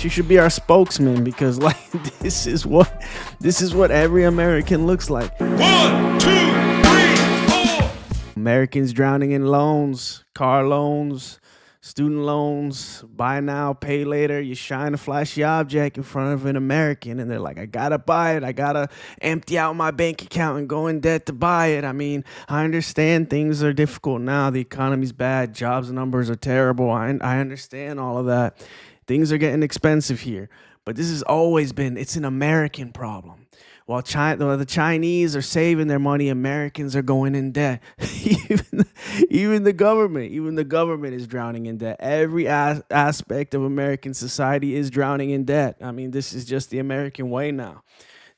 She should be our spokesman because like this is what every American looks like. 1, 2, 3, 4. Americans drowning in loans, car loans, student loans, buy now, pay later. You shine a flashy object in front of an American and they're like, I gotta buy it. I gotta empty out my bank account and go in debt to buy it. I mean, I understand things are difficult now. The economy's bad. Jobs numbers are terrible. I understand all of that. Things are getting expensive here. But this has always been, it's an American problem. While the Chinese are saving their money, Americans are going in debt. even the government is drowning in debt. Every aspect of American society is drowning in debt. I mean, this is just the American way now.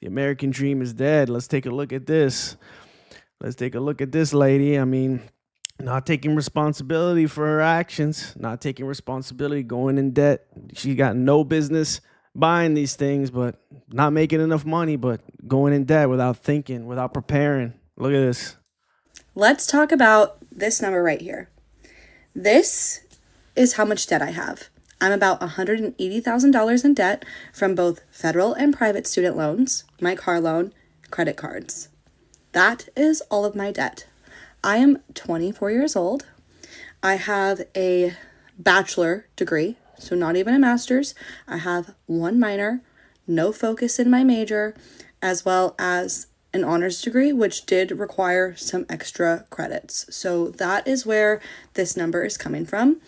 The American dream is dead. Let's take a look at this. Let's take a look at this lady. I mean, not taking responsibility for her actions, not taking responsibility, going in debt. She got no business buying these things, but not making enough money, but going in debt without thinking, without preparing. Look at this. Let's talk about this number right here. This is how much debt I have. I'm about $180,000 in debt from both federal and private student loans, my car loan, credit cards. That is all of my debt. I am 24 years old. I have a bachelor degree, so not even a master's. I have one minor, no focus in my major, as well as an honors degree, which did require some extra credits. So that is where this number is coming from.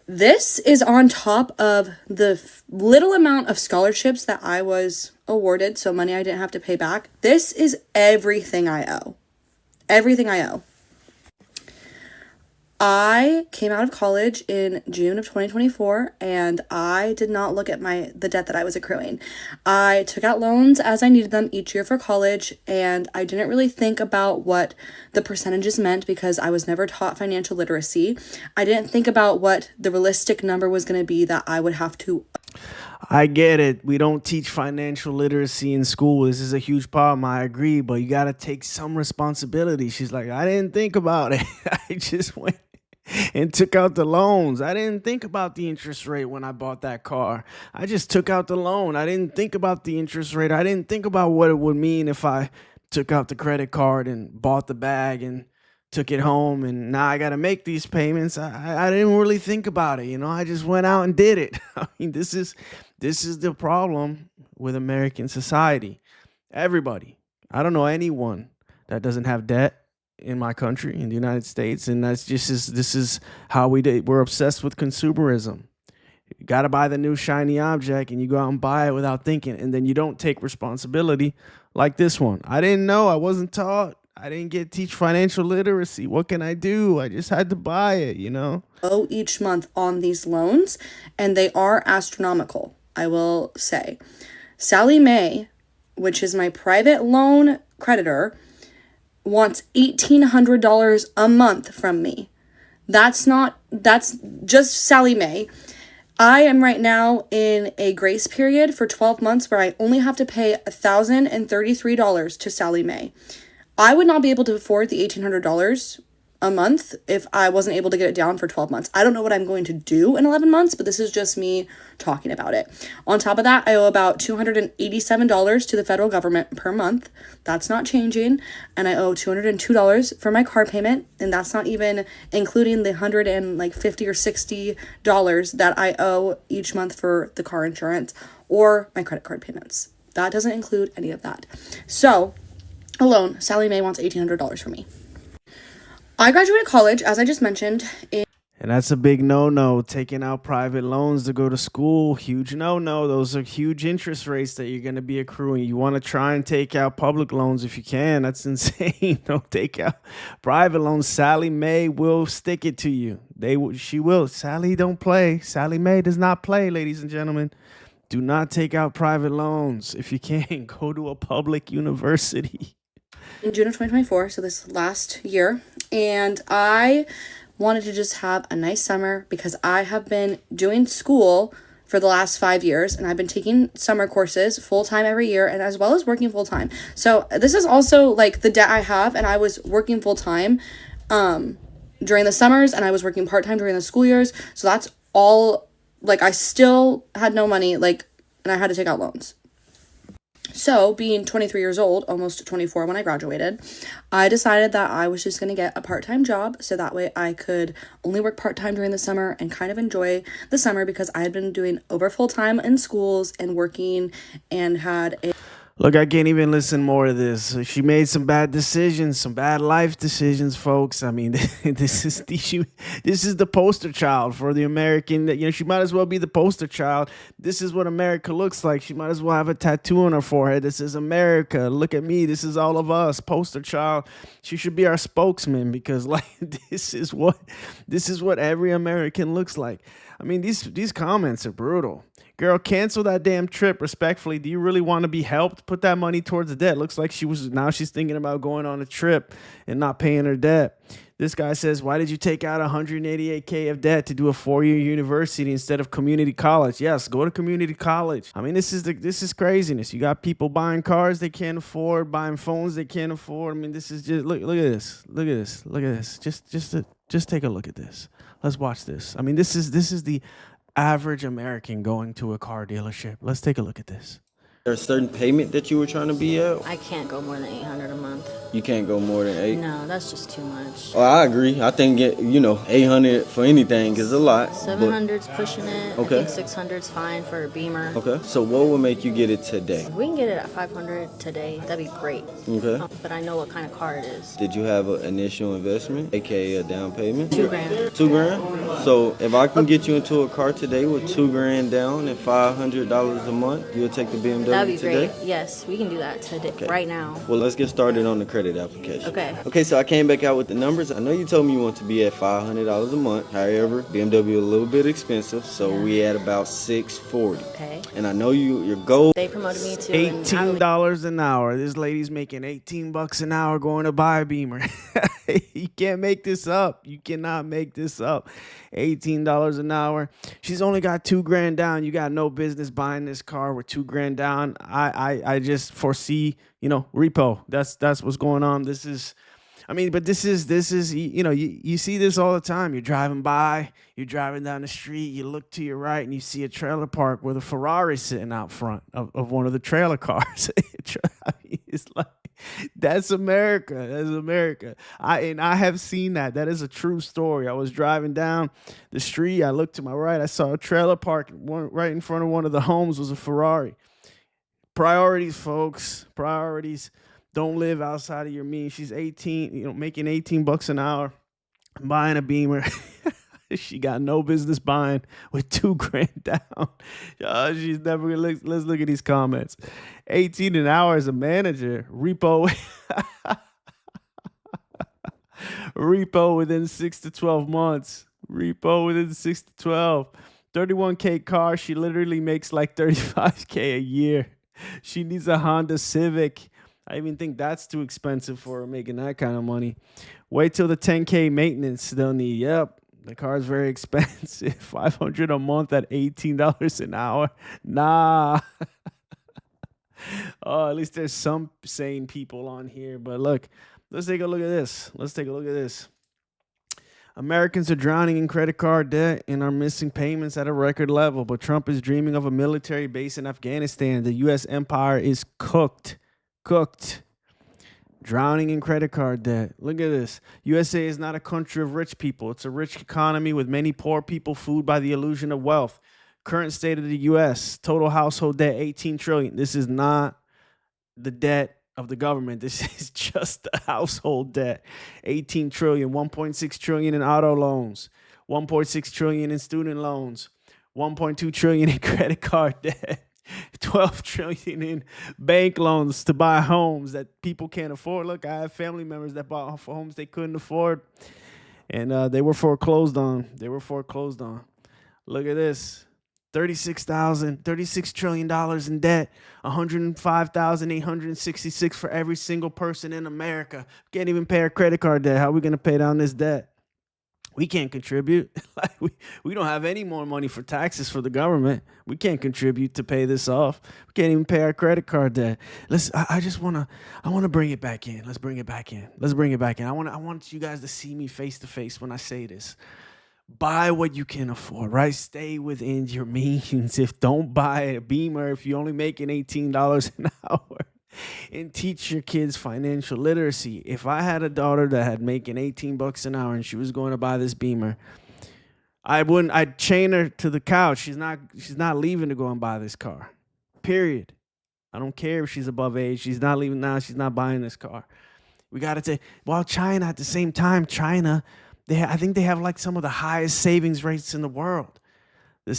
This is on top of the little amount of scholarships that I was awarded, so money I didn't have to pay back. This is everything I owe. Everything I owe. I came out of college in June of 2024 and I did not look at the debt that I was accruing. I took out loans as I needed them each year for college and I didn't really think about what the percentages meant because I was never taught financial literacy. I didn't think about what the realistic number was going to be that I would have to. I get it. We don't teach financial literacy in school. This is a huge problem. I agree, but you got to take some responsibility. She's like, I didn't think about it. I just went and took out the loans. I didn't think about the interest rate when I bought that car. I just took out the loan. I didn't think about the interest rate. I didn't think about what it would mean if I took out the credit card and bought the bag and took it home and now I got to make these payments. I didn't really think about it. You know, I just went out and did it. I mean, this is the problem with American society. Everybody. I don't know anyone that doesn't have debt in my country, in the United States, and this is how we're obsessed with consumerism. You got to buy the new shiny object and you go out and buy it without thinking, and then you don't take responsibility like this one. I didn't know. I wasn't taught. I didn't teach financial literacy. What can I do? I just had to buy it, you know? Owe each month on these loans, and they are astronomical, I will say. Sally Mae, which is my private loan creditor, wants $1,800 a month from me. That's just Sally Mae. I am right now in a grace period for 12 months where I only have to pay $1,033 to Sally Mae. I would not be able to afford the $1,800 a month if I wasn't able to get it down for 12 months. I don't know what I'm going to do in 11 months, but this is just me talking about it. On top of that, I owe about $287 to the federal government per month. That's not changing. And I owe $202 for my car payment, and that's not even including the $150 or $60 that I owe each month for the car insurance or my credit card payments. That doesn't include any of that. So, alone, Sally Mae wants $1,800 from me. I graduated college, as I just mentioned. And that's a big no-no, taking out private loans to go to school. Huge no-no. Those are huge interest rates that you're going to be accruing. You want to try and take out public loans if you can. That's insane. Don't take out private loans. Sally Mae will stick it to you. She will. Sally don't play. Sally Mae does not play, ladies and gentlemen. Do not take out private loans. If you can, go to a public university. In June of 2024, so this last year, and I wanted to just have a nice summer because I have been doing school for the last 5 years and I've been taking summer courses full-time every year and as well as working full-time. So this is also like the debt I have, and I was working full-time during the summers and I was working part-time during the school years. So that's all like I still had no money, like, and I had to take out loans. So, being 23 years old, almost 24 when I graduated, I decided that I was just going to get a part-time job so that way I could only work part-time during the summer and kind of enjoy the summer because I had been doing over full-time in schools and working and had a Look, I can't even listen more to this. She made some bad decisions, some bad life decisions, folks. I mean, this is the poster child for the American. She might as well be the poster child. This is what America looks like. She might as well have a tattoo on her forehead. This is America. Look at me. This is all of us. Poster child. She should be our spokesman because, like, this is what every American looks like. I mean, these comments are brutal. Girl, cancel that damn trip respectfully. Do you really want to be helped? Put that money towards the debt. Looks like she's thinking about going on a trip and not paying her debt. This guy says, why did you take out $188K of debt to do a 4-year university instead of community college? Yes, go to community college. I mean, this is craziness. You got people buying cars they can't afford, buying phones they can't afford. I mean, this is just look at this. Look at this. Look at this. Just take a look at this. Let's watch this. I mean, this is the average American going to a car dealership. Let's take a look at this. There a certain payment that you were trying to be at? I can't go more than 800 a month. You can't go more than 8? No, that's just too much. Oh, I agree. I think 800 for anything is a lot. 700's pushing it. Okay. I think 600's fine for a Beamer. Okay. So what would make you get it today? If we can get it at 500 today, that'd be great. Okay. But I know what kind of car it is. Did you have an initial investment, aka a down payment? $2,000. $2,000? So if I can get you into a car today with $2,000 down and $500 a month, you'll take the BMW That'd be today? great. Yes, we can do that today, right now. Well, let's get started on the credit application. Okay. Okay, so I came back out with the numbers. I know you told me you want to be at $500 a month. However, BMW a little bit expensive, so we at about $640. Okay. And I know your goal. They promoted me to $18 an hour. This lady's making $18 an hour going to buy a Beamer. You can't make this up. You cannot make this up. $18 an hour. She's only got $2,000 down. You got no business buying this car with $2,000 down. I just foresee, repo. That's what's going on. This is you see this all the time. You're driving by, you're driving down the street, you look to your right and you see a trailer park with a Ferrari sitting out front of one of the trailer cars. It's like, that's America. That's America. I have seen that. That is a true story. I was driving down the street. I looked to my right. I saw a trailer park. Right in front of one of the homes was a Ferrari. Priorities, folks. Priorities. Don't live outside of your means. She's 18, making $18 an hour, buying a Beamer. She got no business buying with $2,000 down. She's never gonna look. Let's look at these comments. 18 an hour as a manager. Repo. Repo within 6 to 12 months. Repo within 6 to 12. 31K car. She literally makes like 35K a year. She needs a Honda Civic. I even think that's too expensive for her making that kind of money. Wait till the 10K maintenance they'll need. Yep, the car's very expensive. $500 a month at $18 an hour. Nah. Oh, at least there's some sane people on here. But look, let's take a look at this. Americans are drowning in credit card debt and are missing payments at a record level. But Trump is dreaming of a military base in Afghanistan. The U.S. empire is cooked. Drowning in credit card debt. Look at this. USA is not a country of rich people. It's a rich economy with many poor people fooled by the illusion of wealth. Current state of the U.S. Total household debt, $18 trillion. This is not the debt of the government. This is just the household debt. $18 trillion. $1.6 trillion in auto loans. $1.6 trillion in student loans. $1.2 trillion in credit card debt. $12 trillion in bank loans to buy homes that people can't afford. Look, I have family members that bought homes they couldn't afford, and they were foreclosed on. Look at this. $36 trillion in debt, 105,866 for every single person in America. Can't even pay our credit card debt. How are we going to pay down this debt? We can't contribute. we don't have any more money for taxes for the government. We can't contribute to pay this off. We can't even pay our credit card debt. I want to bring it back in. Let's bring it back in. I want you guys to see me face to face when I say this. buy what you can afford, right? Stay within your means. If don't buy a Beamer if you're only making $18 an hour, and teach your kids financial literacy. If I had a daughter that had making $18 an hour and she was going to buy this Beamer, I'd chain her to the couch. She's not leaving to go and buy this car. Period. I don't care if she's above age. She's not leaving now. She's not buying this car. We got to take, while China, at the same time, I think they have like some of the highest savings rates in the world. The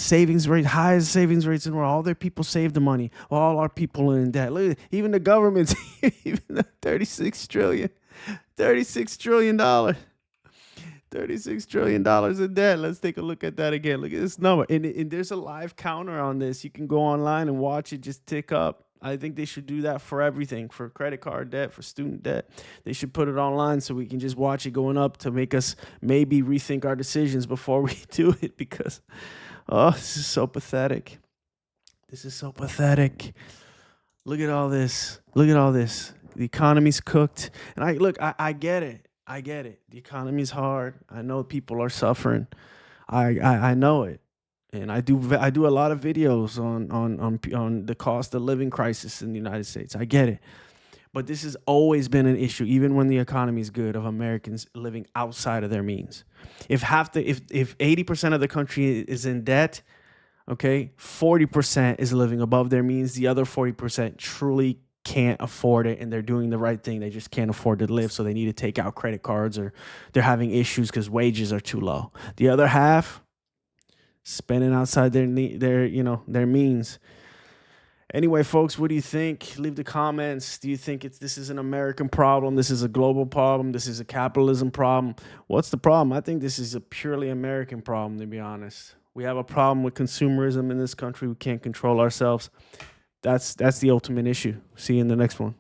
highest savings rates in the world. All their people save the money. All our people are in debt. Look, even the government's, even the $36 trillion $36 trillion in debt. Let's take a look at that again. Look at this number. And there's a live counter on this. You can go online and watch it just tick up. I think they should do that for everything, for credit card debt, for student debt. They should put it online so we can just watch it going up to make us maybe rethink our decisions before we do it, because, oh, this is so pathetic. This is so pathetic. Look at all this. Look at all this. The economy's cooked. And I get it. I get it. The economy's hard. I know people are suffering. I know it. And I do a lot of videos on the cost of living crisis in the United States. I get it. But this has always been an issue, even when the economy is good, of Americans living outside of their means. If 80% of the country is in debt, okay, 40% is living above their means. The other 40% truly can't afford it, and they're doing the right thing. They just can't afford to live, so they need to take out credit cards, or they're having issues because wages are too low. The other half spending outside their means. Anyway, folks, what do you think? Leave the comments. Do you think this is an American problem? This is a global problem? This is a capitalism problem? What's the problem? I think this is a purely American problem, to be honest. We have a problem with consumerism in this country. We can't control ourselves. That's the ultimate issue. See you in the next one.